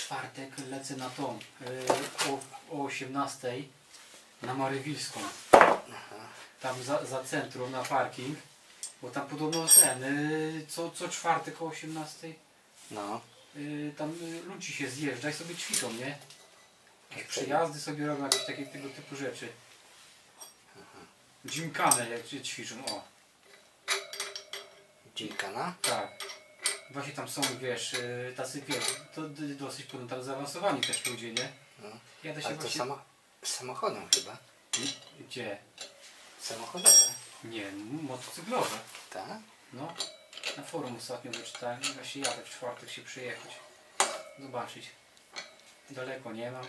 czwartek lecę na tą o 18 na Marywilską. Tam za centrum na parking. Bo tam podobno ten, co czwartek o 18 no. Tam ludzi się zjeżdża i sobie ćwiczą, nie? Jakieś przejazdy sobie robią, jakieś takie tego typu rzeczy. Gymkane jak się ćwiczą, o. Gymkana? Tak. Właśnie tam są, wiesz, tacy, wiesz, to dosyć podobno tam zaawansowani też ludzie, nie? No. Jadę się Ale to właśnie... samochodem chyba. Gdzie? Samochodowe. Nie, motocyklowe. Tak? No. Na forum ostatnio wyczytałem. Właśnie jadę w czwartek się przyjechać. Zobaczyć. Daleko nie mam.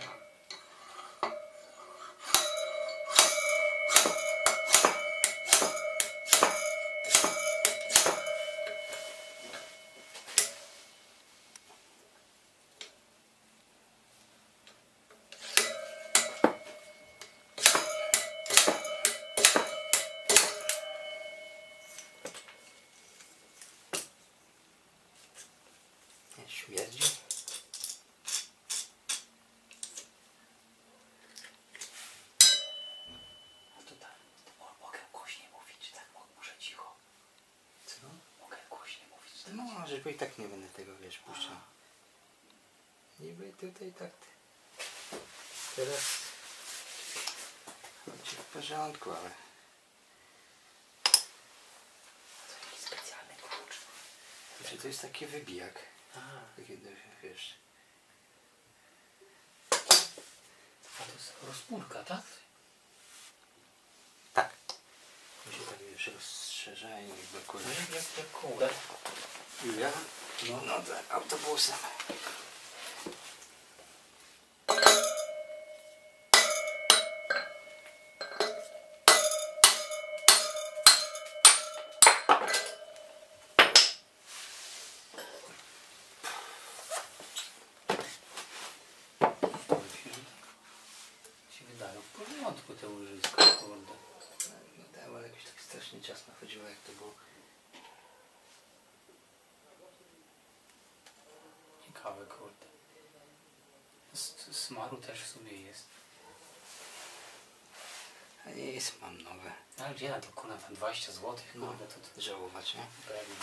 Śmierdzi? No to tak, mogę głośniej mówić, tak? Muszę cicho. Co? Mogę głośniej mówić. Tak? No może, bo i tak nie będę tego, wiesz, puszczał. Niby tutaj tak teraz chodzi w porządku, ale To jakiś specjalny klucz. znaczy, to jest taki wybijak. Aha. Takie, wiesz. A to jest rozpórka, tak? Tak. Mi się tak, wiesz, rozszerzają jakby kule. Jak kule. Ja? No tak, autobusem. Się wydają w porządku te łyżyska, kurde. No tak, ale jakoś tak strasznie ciasno chodziło, jak to było. Ciekawe, kurde. Smaru też w sumie jest. A nie jest, mam nowe. Ale gdzie na to kurwa 20 zł? No, Kurde, to żałować, nie? pewnie.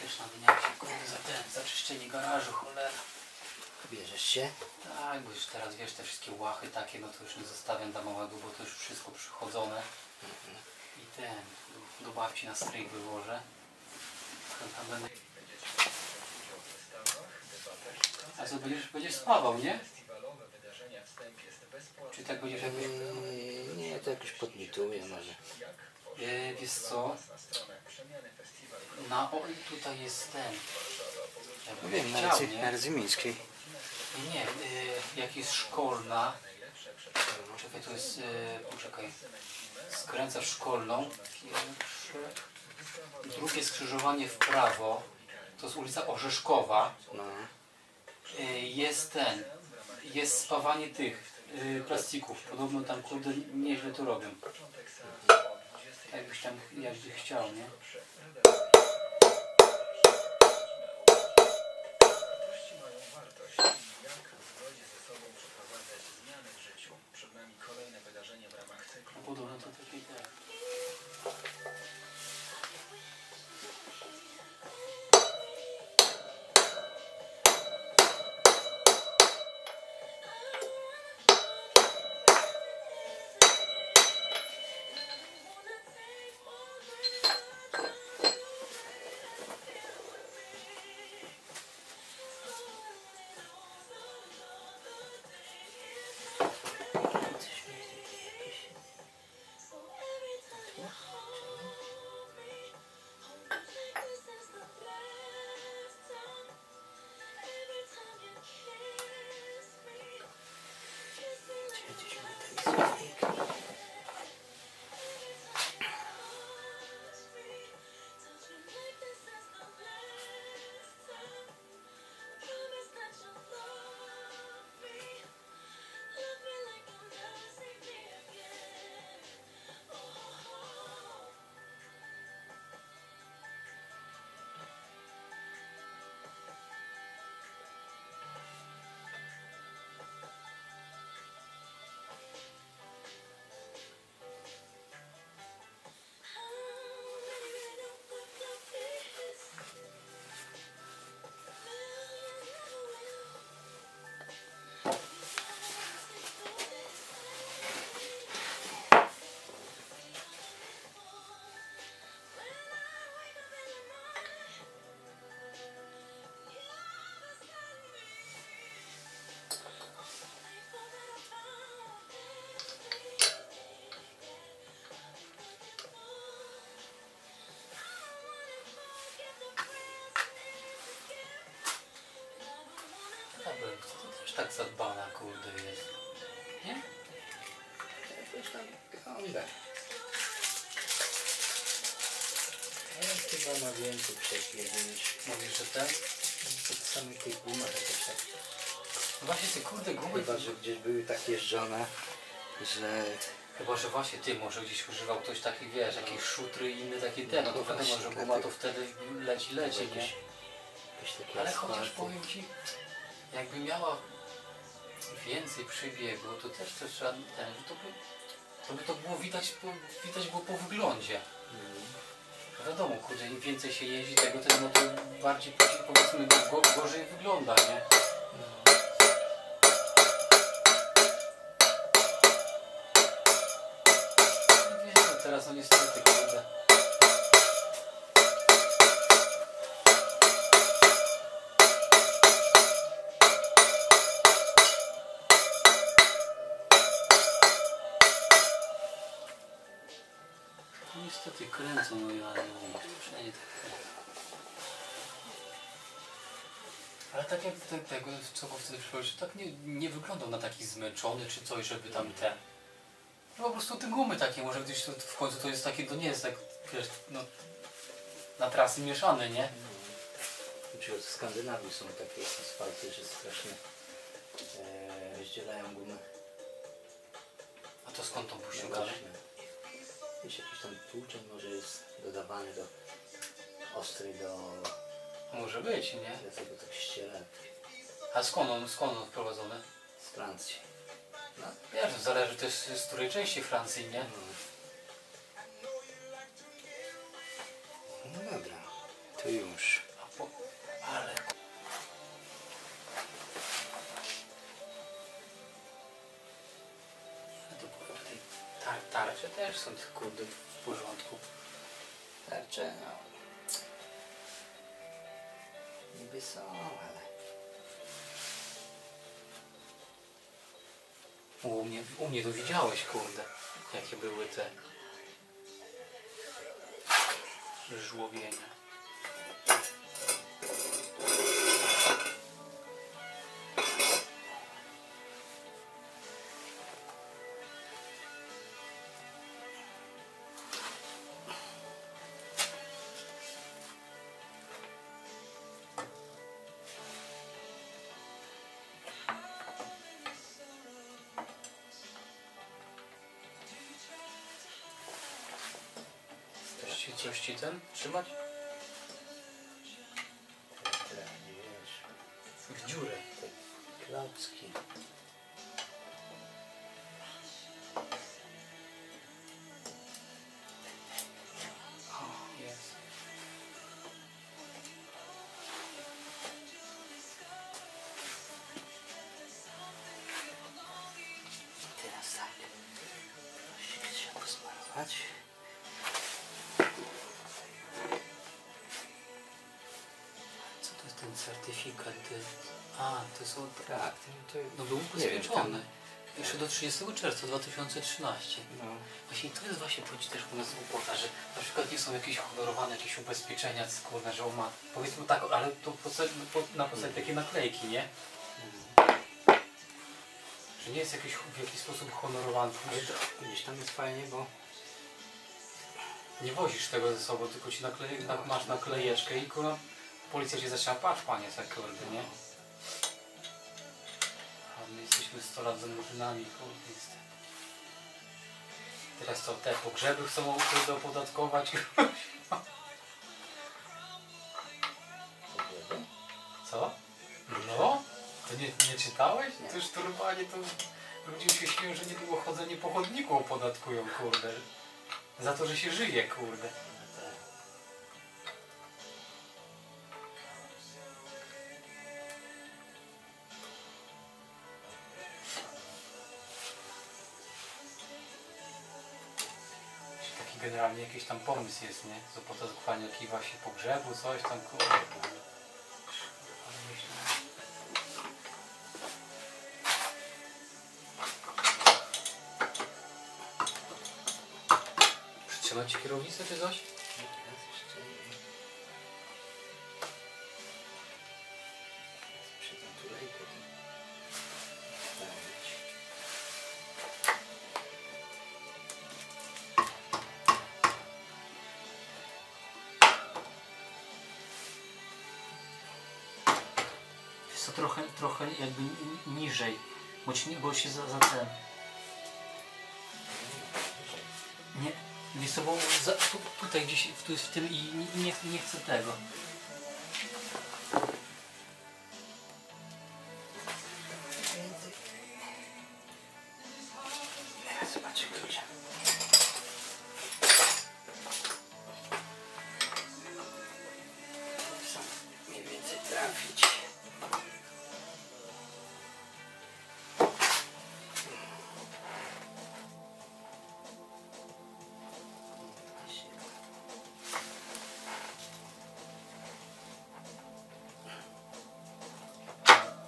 Też na wyniak się kurde za czyszczenie garażu, cholera. Bierzesz się? Tak, bo już teraz wiesz, te wszystkie łachy takie, no to już nie zostawiam dla małego, bo to już wszystko przychodzone. I ten, do babci na stryj wyłożę. Tam będę... A co, będziesz spawał, nie? Czy tak będziesz jakoś... Nie, to jakoś podmituję może. Wiesz co? Tutaj jest ten... No wiem, na Rydzymińskiej. Nie, jak jest szkolna... Czekaj, to jest... Poczekaj. Skręcasz szkolną. Pierwsze... Drugie skrzyżowanie w prawo. To jest ulica Orzeszkowa. No. Jest jest spawanie tych plastików. Podobno tam kurde nieźle to robią. Jakbyś tam chciał, nie? No podobno to takie tak. Też tak zadbana, kurde, jest. Nie? Jakoś tam wygląda. Chyba ma więcej przepięknie niż... Mówisz, że ten? To w samych tych gumach jakoś tak. No właśnie te kurde gumy. Chyba, że gdzieś były tak jeżdżone, że... Chyba, że właśnie ty może gdzieś używał ktoś takich, wiesz, jakieś szutry i inne takie te, no to No wiadomo, właśnie, że guma dlatego. to wtedy leci, nie? jakieś takie Ale chociaż asfalty. powiem ci, jakby miała więcej przebiegu, to też trzeba ten, że to by to było widać było po wyglądzie. Wiadomo, kurde, im więcej się jeździ tego, no to bardziej powiedzmy gorzej wygląda, nie? No wiem, no teraz no niestety, kurde. No niestety kręcą, no ja nie wiem, przynajmniej tak. Ale tak jak tego, co go wtedy przychodzi, tak nie wyglądał na taki zmęczony czy coś, żeby tam te... No po prostu te gumy takie, może gdzieś to w końcu to jest takie, to nie jest tak, wiesz, no, na trasy mieszane, nie? W Skandynawii są takie asfalty, że strasznie rozdzielają gumy. A to skąd tą puścią No galę? właśnie. Wiesz, jakiś tam tłuczeń może jest dodawany do ostry, do Może być, nie? tego tak ściele A skąd on wprowadzony? z Francji. No. Wiesz, to zależy też z której części Francji, nie? No dobra, to już. Ale... Ale to powiem tutaj, tarcze też są kurde w porządku. Tarcze, no. Niby są, ale... U mnie to widziałeś, kurde, jakie były te żłobienia. Coś ci ten trzymać? Te, nie wiesz, W dziurę. te klocki. O, jest. Teraz tak. Trzeba posmarować. Co to jest ten certyfikat? A, to są... Tak, to No był nie wiem, ubezpieczony. Jeszcze do 30 czerwca 2013. no. Właśnie to jest właśnie powiem ci też u nas głupota, że na przykład nie są jakieś honorowane jakieś ubezpieczenia, kurde, że on ma, powiedzmy tak, ale to na podstawie takiej naklejki, nie? Że nie jest jakiś, w jakiś sposób honorowany. Ale to, widzisz, tam jest fajnie, bo Nie wozisz tego ze sobą, tylko ci masz naklejeczkę i kurwa, policja cię zaczyna, patrz panie, tak kurde, nie? A my jesteśmy 100 lat za murzynami, kurde, jest. Teraz to te pogrzeby chcą kurde opodatkować. Co? No? To nie czytałeś? To już normalnie to ludzie się śmieją, że nie było chodzenie po chodniku opodatkują, kurde. Za to, że się żyje, kurde. Taki generalnie jakiś tam pomysł jest, nie? Z opodatkowania kiwa się pogrzebu, coś tam, kurde. Ale myślę... Przytrzymać ci kierownicę czy coś? teraz jeszcze przy tą tulejkę. co trochę jakby niżej, bo się za ten. Nie, wiesz co, bo tutaj gdzieś, tu jest w tym i nie chcę tego. Zobacz, klucze. Mniej więcej trafić.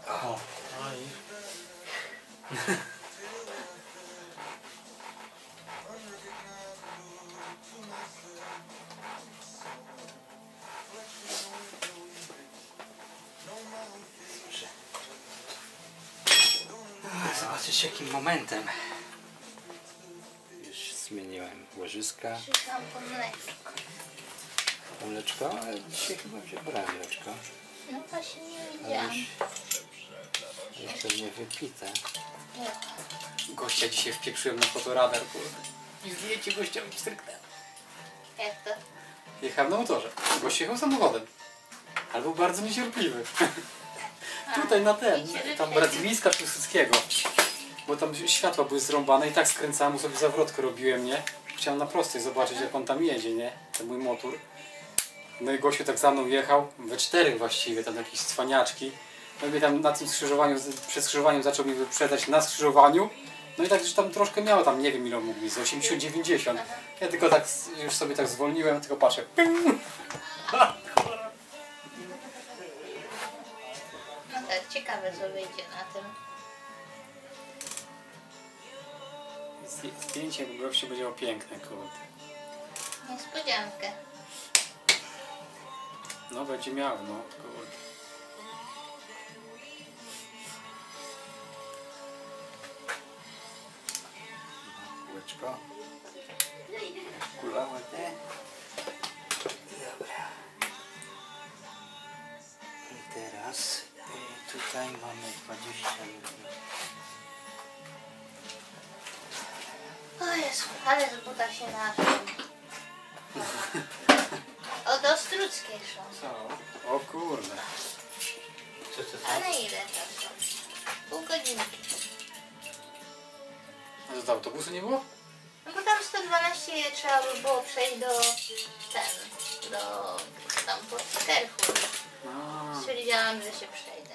O. Zobaczysz jakim momentem. Już zmieniłem łożyska. Przyszłam po mleczko. Mleczko, ale dzisiaj chyba brałem mleczko. No właśnie nie Ale widziałam. już pewnie wypite. Nie. Gościa dzisiaj wpieprzyłem na fotoradar, kurde. I zdjęcie gościa mi stryknęło. Jak to? Jechałem na motorze. Gość jechał samochodem. Ale był bardzo niecierpliwy. Tutaj na ten, tam Brazylijska Piłsudskiego. Bo tam światła były zrąbane i tak skręcałem, sobie zawrotkę robiłem, nie? Chciałem na prostej zobaczyć, jak on tam jedzie, nie? Ten mój motor. No i gościu tak za mną jechał, we czterech właściwie, tam jakieś cwaniaczki. No i mnie tam na tym skrzyżowaniu, przed skrzyżowaniem zaczął mnie wyprzedzać na skrzyżowaniu. No i tak już tam troszkę miało, tam nie wiem ile mógł mi, z 80-90. Ja tylko tak, już sobie tak zwolniłem, tylko patrzę. No tak, ciekawe co wyjdzie na tym. Zdjęcie gościu będzie miał piękne, kurde. Niespodziankę. No będzie miał, no kurde. Kółeczko. Kula ładnie. Dobra. I teraz tutaj mamy 20 minut. O Jezu, ale z buta się naszło. Od Ostruckiej są. Co? O kurde. A na ile czasu? Pół godzinki. A to do autobusu nie było? No bo tam 112 trzeba by było przejść do tam pod Carrefour. A, Stwierdziłam, że się przejdę.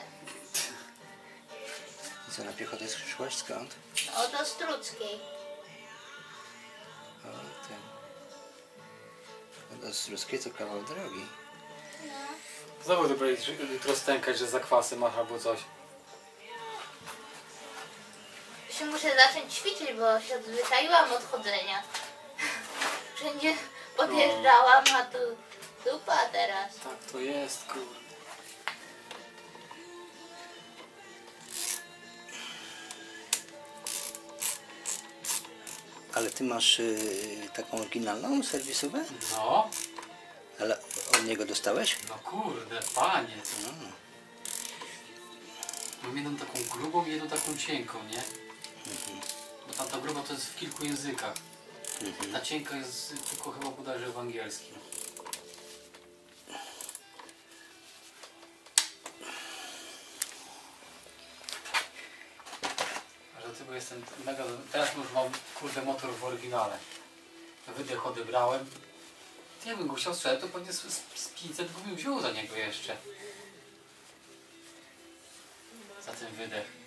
Co na piechotę szłaś? Skąd? Od Ostruckiej. O, ten. Od Ostruckiej to kawał drogi. znowu dobra jutro stękać, że zakwasy masz albo coś. Jeszcze muszę zacząć ćwiczyć, bo się odzwyczaiłam od chodzenia. Wszędzie podjeżdżałam, a tu dupa teraz. Tak to jest, kurde. Ale ty masz taką oryginalną serwisówę? No, Ale od niego dostałeś? no kurde, panie. Mam jedną taką grubą i jedną taką cienką, nie? Bo tamta gruba to jest w kilku językach. Ta cienka jest tylko chyba bodajże w angielskim. A dlatego jestem mega... Teraz już mam kurde motor w oryginale. Wydech odebrałem. Ja bym go chciał sprzedać, to pewnie z 500 bym wziął za niego jeszcze. Za ten wydech.